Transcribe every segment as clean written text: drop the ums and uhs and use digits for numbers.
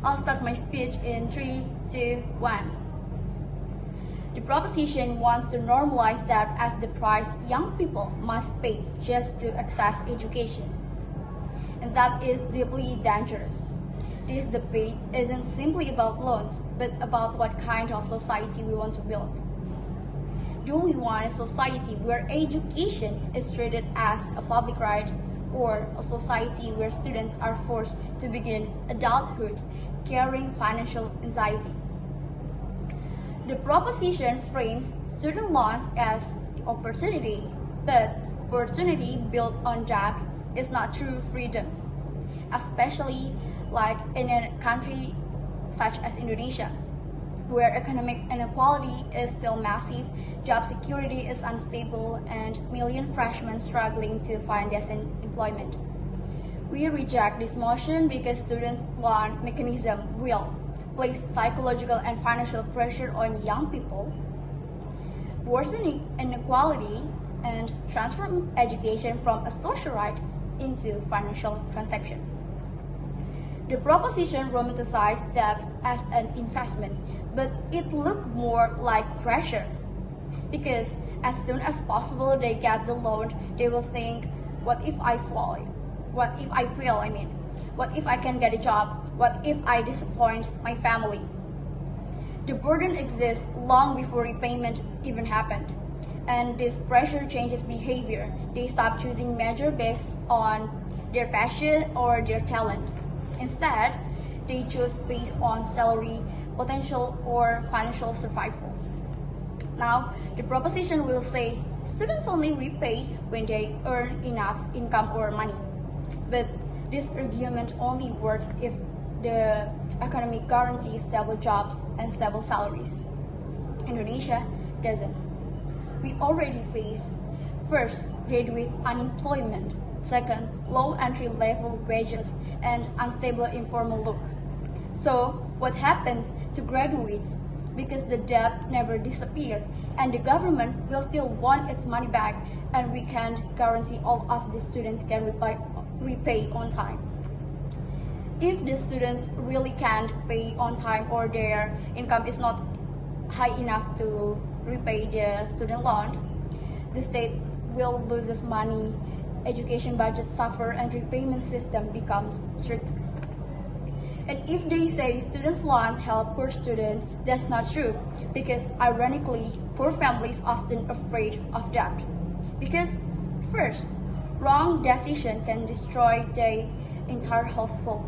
I'll start my speech in 3, 2, 1. The proposition wants to normalize debt as the price young people must pay just to access education. And that is deeply dangerous. This debate isn't simply about loans, but about what kind of society we want to build. Do we want a society where education is treated as a public right, or a society where students are forced to begin adulthood carrying financial anxiety? The proposition frames student loans as opportunity, but opportunity built on debt is not true freedom, especially like in a country such as Indonesia, where economic inequality is still massive, job security is unstable, and million freshmen struggling to find decent employment. We reject this motion because students' loan mechanism will place psychological and financial pressure on young people, worsening inequality, and transform education from a social right into financial transaction. The proposition romanticized debt as an investment, but it looked more like pressure. Because as soon as possible they get the loan, they will think, what if I fall? What if I fail, What if I can get a job? What if I disappoint my family? The burden exists long before repayment even happened. And this pressure changes behavior. They stop choosing major based on their passion or their talent. Instead, they choose based on salary, potential, or financial survival. Now, the proposition will say students only repay when they earn enough income or money. But this argument only works if the economy guarantees stable jobs and stable salaries. Indonesia doesn't. We already face, first, graduate unemployment, second, low entry-level wages, and unstable informal work. So, what happens to graduates? Because the debt never disappeared, and the government will still want its money back, and we can't guarantee all of the students can repay on time. If the students really can't pay on time or their income is not high enough to repay the student loan, the state will lose its money, education budgets suffer, and repayment system becomes strict. And if they say students' loans help poor students, that's not true, because ironically, poor families often afraid of debt. Because first, wrong decision can destroy the entire household.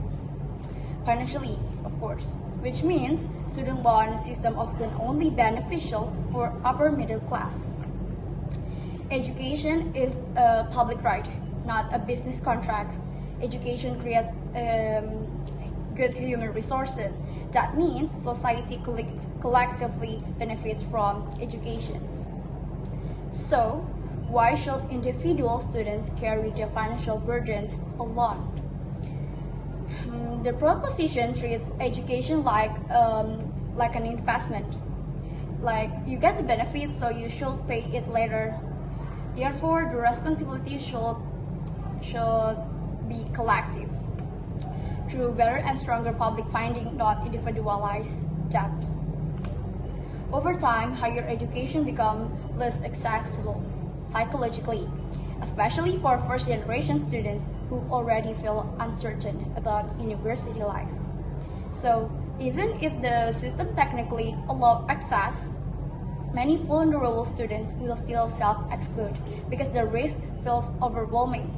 Financially, of course, which means student loan system often only beneficial for upper middle class. Education is a public right, not a business contract. Education creates good human resources. That means society collectively benefits from education. So, why should individual students carry the financial burden alone? The proposition treats education like an investment. Like, you get the benefits, so you should pay it later. Therefore, the responsibility should be collective, through better and stronger public funding, not individualized debt. Over time, higher education becomes less accessible psychologically, especially for first-generation students who already feel uncertain about university life. So, even if the system technically allows access, many vulnerable students will still self-exclude because the risk feels overwhelming.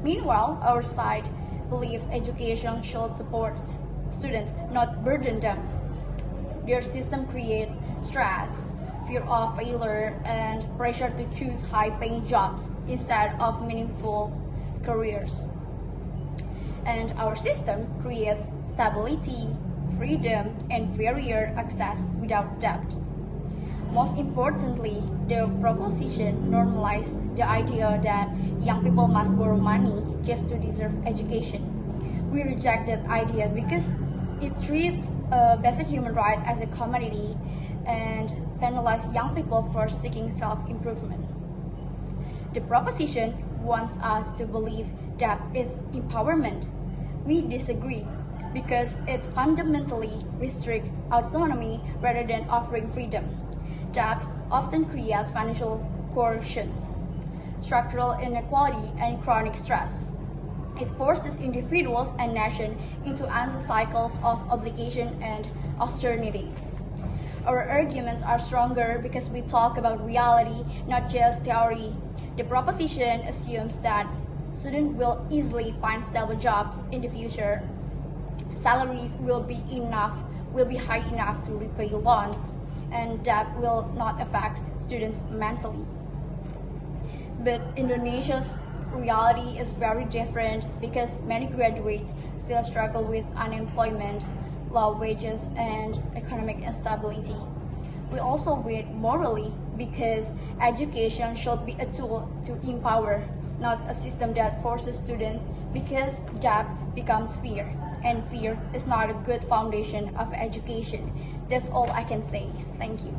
Meanwhile, our side believes education should support students, not burden them. Their system creates stress, fear of failure, and pressure to choose high-paying jobs instead of meaningful careers. And our system creates stability, freedom, and varied access without debt. Most importantly, the proposition normalizes the idea that young people must borrow money just to deserve education. We reject that idea because it treats a basic human right as a commodity and penalizes young people for seeking self-improvement. The proposition wants us to believe debt is empowerment. We disagree. because it fundamentally restricts autonomy rather than offering freedom. Debt often creates financial coercion, structural inequality, and chronic stress. It forces individuals and nations into endless cycles of obligation and austerity. Our arguments are stronger because we talk about reality, not just theory. The proposition assumes that students will easily find stable jobs in the future. Salaries will be high enough to repay loans, and debt will not affect students mentally. But Indonesia's reality is very different because many graduates still struggle with unemployment, low wages, and economic instability. We also wait morally because education should be a tool to empower, not a system that forces students, because debt becomes fear, and fear is not a good foundation of education. That's all I can say. Thank you.